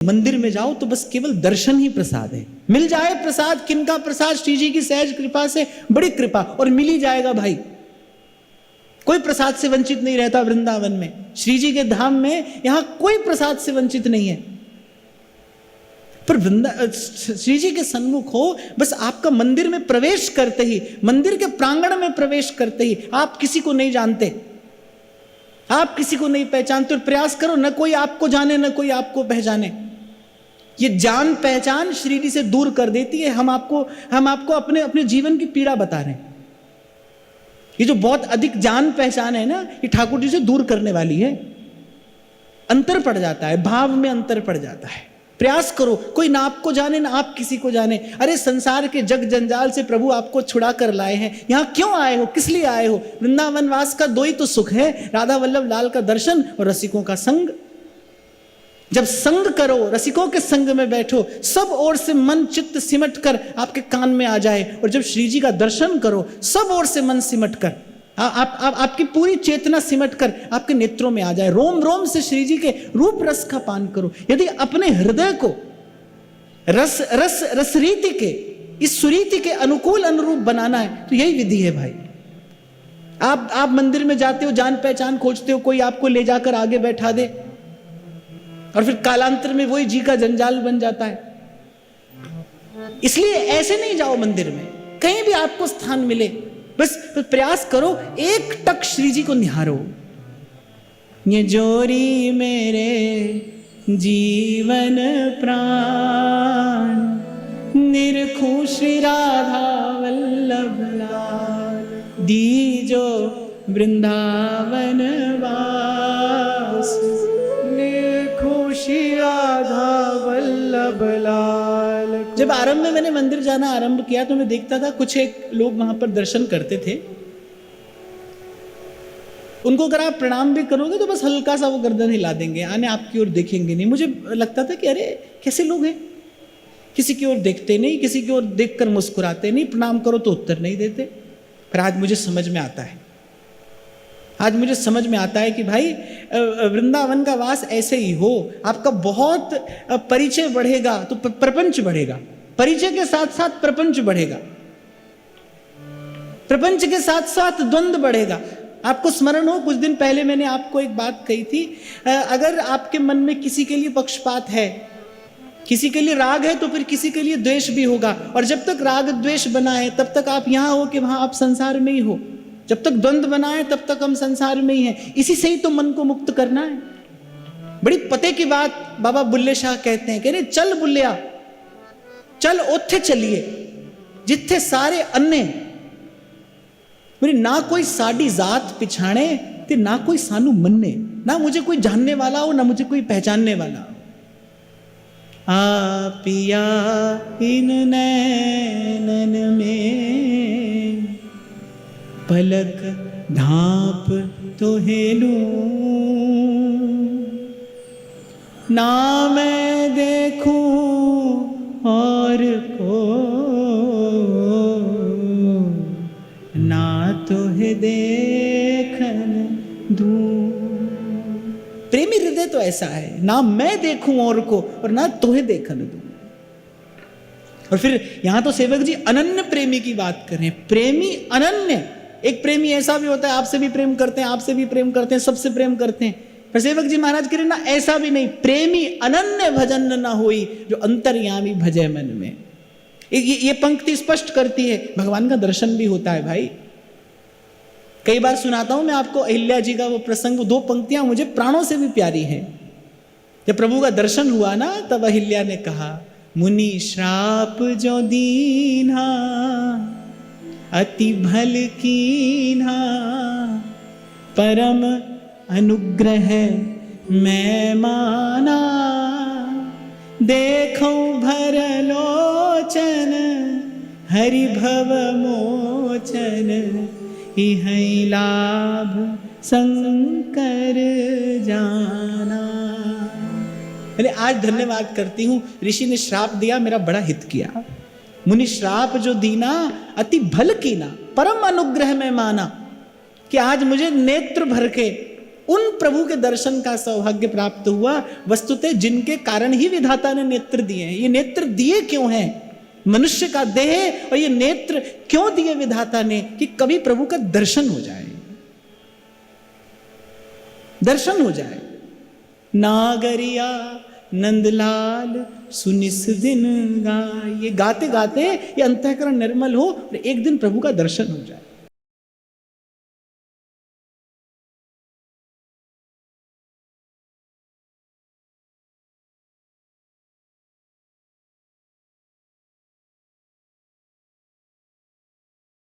मंदिर में जाओ तो बस केवल दर्शन ही प्रसाद है। मिल जाए प्रसाद, किनका प्रसाद? श्री जी की सहज कृपा से, बड़ी कृपा, और मिल ही जाएगा भाई। कोई प्रसाद से वंचित नहीं रहता वृंदावन में, श्री जी के धाम में, यहां कोई प्रसाद से वंचित नहीं है। पर श्री जी के सन्मुख हो, बस आपका मंदिर में प्रवेश करते ही, मंदिर के प्रांगण में प्रवेश करते ही आप किसी को नहीं जानते, आप किसी को नहीं पहचानते, और प्रयास करो न कोई आपको जाने न कोई आपको पहचाने। ये जान पहचान श्री जी से दूर कर देती है। हम आपको अपने अपने जीवन की पीड़ा बता रहे हैं। ये जो बहुत अधिक जान पहचान है ना, ये ठाकुर जी से दूर करने वाली है। अंतर पड़ जाता है, भाव में अंतर पड़ जाता है। प्रयास करो, कोई ना आपको जाने ना आप किसी को जाने। अरे संसार के जग जंजाल से प्रभु आपको छुड़ा कर लाए हैं। यहां क्यों आए हो, किस लिए आए हो? वृंदावन वास का दो ही तो सुख है, राधा वल्लभ लाल का दर्शन और रसिकों का संग। जब संग करो, रसिकों के संग में बैठो, सब ओर से मन चित्त सिमट कर आपके कान में आ जाए, और जब श्री जी का दर्शन करो, सब ओर से मन सिमट कर आपकी पूरी चेतना सिमट कर आपके नेत्रों में आ जाए। रोम रोम से श्री जी के रूप रस का पान करो। यदि अपने हृदय को रस रीति के, इस सुरीति के अनुकूल अनुरूप बनाना है तो यही विधि है भाई। आप मंदिर में जाते हो, जान पहचान खोजते हो, कोई आपको ले जाकर आगे बैठा दे, और फिर कालांतर में वही जी का जंजाल बन जाता है। इसलिए ऐसे नहीं जाओ मंदिर में, कहीं भी आपको स्थान मिले, बस प्रयास करो, एक टक श्री जी को निहारो। ये जोरी मेरे जीवन प्राण, निरखूं श्री राधा वल्लभ लाल, दीजो वृंदावन वास, निरखूं श्री राधा वल्लभ लाल। जब आरंभ में मैंने मंदिर जाना आरंभ किया तो मैं देखता था कुछ एक लोग वहां पर दर्शन करते थे। उनको अगर आप प्रणाम भी करोगे तो बस हल्का सा वो गर्दन हिला देंगे, आने आपकी ओर देखेंगे नहीं। मुझे लगता था कि अरे कैसे लोग हैं, किसी की ओर देखते नहीं, किसी की ओर देखकर मुस्कुराते नहीं, प्रणाम करो तो उत्तर नहीं देते। पर आज मुझे समझ में आता है, आज मुझे समझ में आता है कि भाई वृंदावन का वास ऐसे ही हो। आपका बहुत परिचय बढ़ेगा तो प्रपंच बढ़ेगा, परिचय के साथ साथ प्रपंच बढ़ेगा, प्रपंच के साथ साथ द्वंद्व बढ़ेगा। आपको स्मरण हो, कुछ दिन पहले मैंने आपको एक बात कही थी, अगर आपके मन में किसी के लिए पक्षपात है, किसी के लिए राग है, तो फिर किसी के लिए द्वेष भी होगा। और जब तक राग द्वेष बना है तब तक आप यहां हो कि वहां आप संसार में ही हो। जब तक द्वंद्व बना है तब तक हम संसार में ही हैं। इसी से ही तो मन को मुक्त करना है। बड़ी पते की बात बाबा बुल्ले शाह कहते हैं, कह रहे चल बुल्लिया चल ओथे चलिए जिथे सारे अन्ने, मेरी ना कोई साड़ी जात पिछाणे ते ना कोई सानू मन्ने, ना मुझे कोई जानने वाला हो ना मुझे कोई पहचानने वाला हो। पिया इन नैनन में पलक ढांप तो हेलूं, ना मैं देखूं और को, ना तुहे देखन दूं। प्रेमी हृदय तो ऐसा है, ना मैं देखूं और को और ना तुहे देखन दूं। और फिर यहां तो सेवक जी अनन्य प्रेमी की बात कर रहे हैं। प्रेमी अनन्य, एक प्रेमी ऐसा भी होता है आपसे भी प्रेम करते हैं, आपसे भी प्रेम करते हैं, सबसे प्रेम करते हैं। पर सेवक जी महाराज कह रहे ना ऐसा भी नहीं, प्रेमी अनन्य भजन न होई, जो अंतर्यामी भजय मन में। ये पंक्ति स्पष्ट करती है भगवान का दर्शन भी होता है भाई। कई बार सुनाता हूं मैं आपको अहिल्या जी का वो प्रसंग, वो दो पंक्तियां मुझे प्राणों से भी प्यारी हैं। जब प्रभु का दर्शन हुआ ना तब अहिल्या ने कहा, मुनि श्राप जो दीन्हा अति भल कीन्हा, परम अनुग्रह मैं माना, देखो भर लोचन हरि भव मोचन, इहै लाभ शंकर जाना। मैंने आज धन्यवाद करती हूं, ऋषि ने श्राप दिया, मेरा बड़ा हित किया। मुनि श्राप जो दीना अति भल कीना, परम अनुग्रह में माना, कि आज मुझे नेत्र भर के उन प्रभु के दर्शन का सौभाग्य प्राप्त हुआ वस्तुतः जिनके कारण ही विधाता ने नेत्र दिए हैं। ये नेत्र दिए क्यों हैं? मनुष्य का देह और ये नेत्र क्यों दिए विधाता ने? कि कभी प्रभु का दर्शन हो जाए, दर्शन हो जाए। नागरिया नंदलाल सुनिस दिन गाए, ये गाते गाते ये अंतःकरण निर्मल हो और एक दिन प्रभु का दर्शन हो जाए।